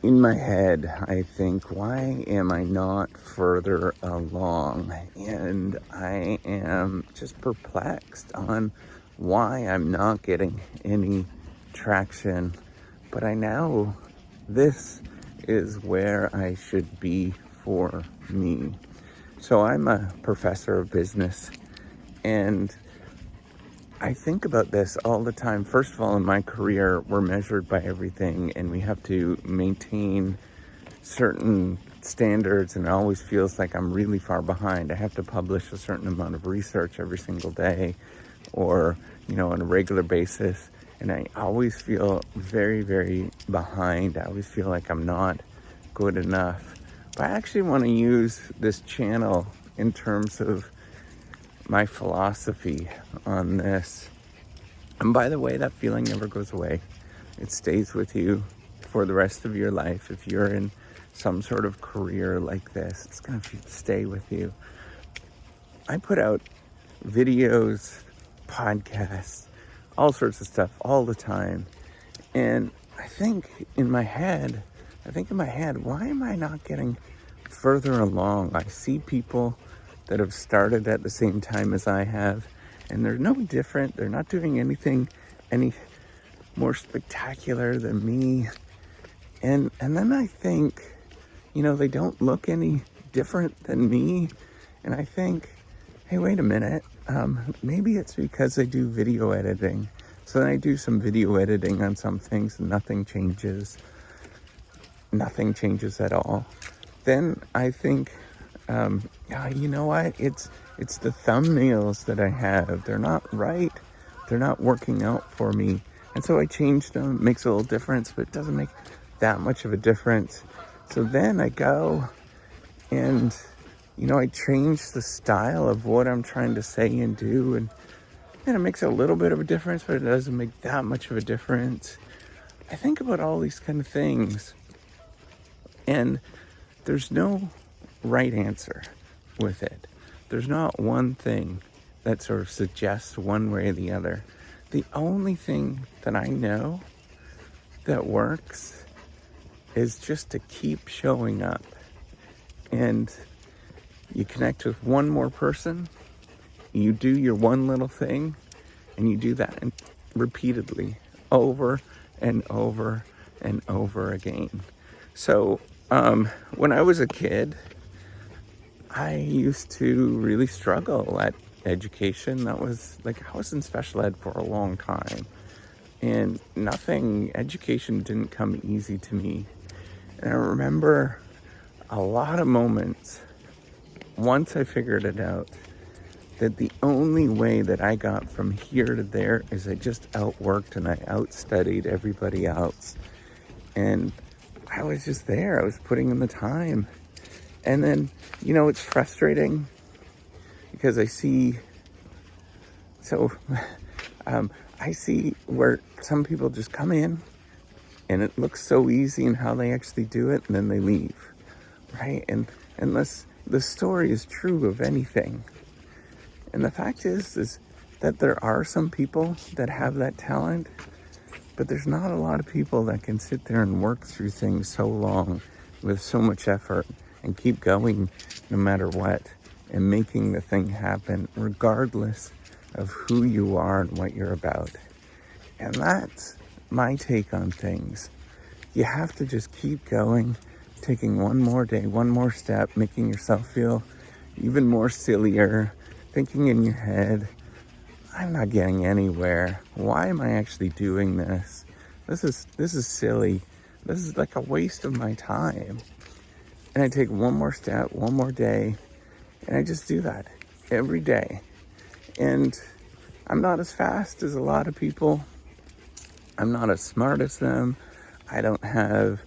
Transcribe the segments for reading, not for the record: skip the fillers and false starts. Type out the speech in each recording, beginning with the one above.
In my head, I think, why am I not further along? And I am just perplexed on why I'm not getting any traction. But I know this is where I should be for me. So I'm a professor of business, and I think about this all the time. First of all, in my career, we're measured by everything, and we have to maintain certain standards, and it always feels like I'm really far behind. I have to publish a certain amount of research every single day or, on a regular basis, and I always feel very, very behind. I always feel like I'm not good enough. But I actually want to use this channel in terms of my philosophy on this. And by the way, that feeling never goes away. It stays with you for the rest of your life. If you're in some sort of career like this, it's going to stay with you. I put out videos, podcasts, all sorts of stuff all the time. And I think in my head, why am I not getting further along? I see people that have started at the same time as I have, and they're no different. They're not doing anything any more spectacular than me. And then I think, they don't look any different than me. And I think, hey, wait a minute. Maybe it's because I do video editing. So then I do some video editing on some things and nothing changes. Nothing changes at all. Then I think, you know what? It's the thumbnails that I have. They're not right. They're not working out for me. And so I changed them. It makes a little difference, but it doesn't make that much of a difference. So then I go and, I change the style of what I'm trying to say and do. And it makes a little bit of a difference, but it doesn't make that much of a difference. I think about all these kind of things. And there's no right answer with it. There's not one thing that sort of suggests one way or the other. The only thing that I know that works is just to keep showing up. And you connect with one more person, you do your one little thing, and you do that repeatedly, over and over and over again. So when I was a kid, I used to really struggle at education. I was in special ed for a long time, and education didn't come easy to me. And I remember a lot of moments, once I figured it out, that the only way that I got from here to there is I just outworked and I outstudied everybody else. And I was just there. I was putting in the time. And then, it's frustrating because I see where some people just come in and it looks so easy in how they actually do it, and then they leave, right? And unless the story is true of anything. And the fact is that there are some people that have that talent, but there's not a lot of people that can sit there and work through things so long with so much effort and keep going no matter what and making the thing happen regardless of who you are and what you're about. And that's my take on things. You have to just keep going, taking one more day, one more step, making yourself feel even more sillier, thinking in your head, I'm not getting anywhere. Why am I actually doing this? This is silly. This is like a waste of my time. And I take one more step, one more day, and I just do that every day. And I'm not as fast as a lot of people. I'm not as smart as them. I don't have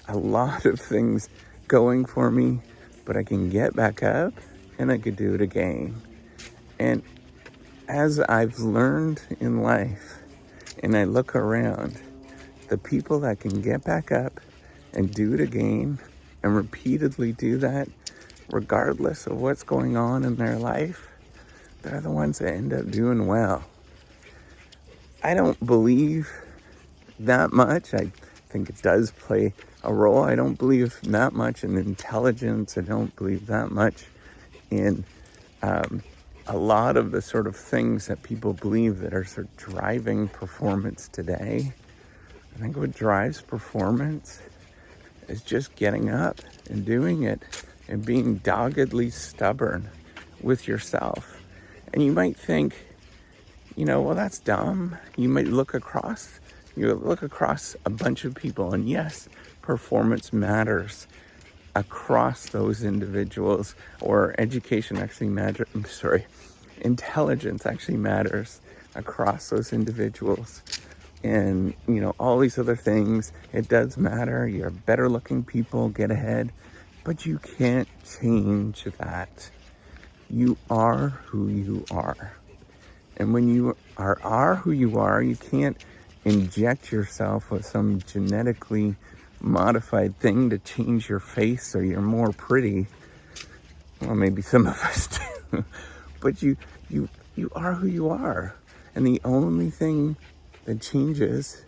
a lot of things going for me, but I can get back up and I could do it again. And as I've learned in life, and I look around, the people that can get back up and do it again and repeatedly do that, regardless of what's going on in their life, they're the ones that end up doing well. I don't believe that much. I think it does play a role. I don't believe that much in intelligence. I don't believe that much in a lot of the sort of things that people believe that are sort of driving performance today. I think what drives performance is just getting up and doing it and being doggedly stubborn with yourself. And you might think, well, that's dumb. You might look across a bunch of people, and yes, performance matters across those individuals, or education actually matters. Intelligence actually matters across those individuals. And, all these other things, it does matter. You're better looking people, get ahead, but you can't change that. You are who you are. And when you are who you are, you can't inject yourself with some genetically modified thing to change your face so you're more pretty. Well, maybe some of us do. But you are who you are. And the only thing that changes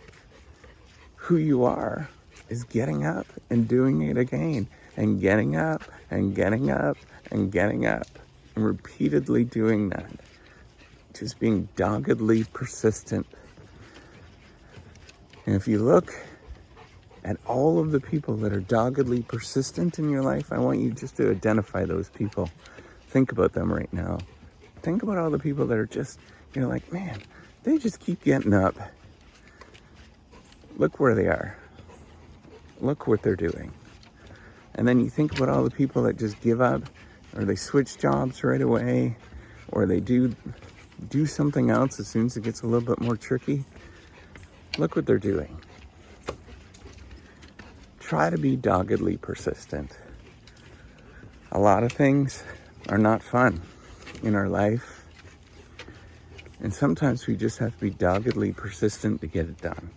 who you are is getting up and doing it again, and getting up and getting up and getting up, and repeatedly doing that. Just being doggedly persistent. And if you look at all of the people that are doggedly persistent in your life, I want you just to identify those people. Think about them right now. Think about all the people that are just, like, man, they just keep getting up. Look where they are. Look what they're doing. And then you think about all the people that just give up, or they switch jobs right away, or they do something else as soon as it gets a little bit more tricky. Look what they're doing. Try to be doggedly persistent. A lot of things are not fun in our life, and sometimes we just have to be doggedly persistent to get it done.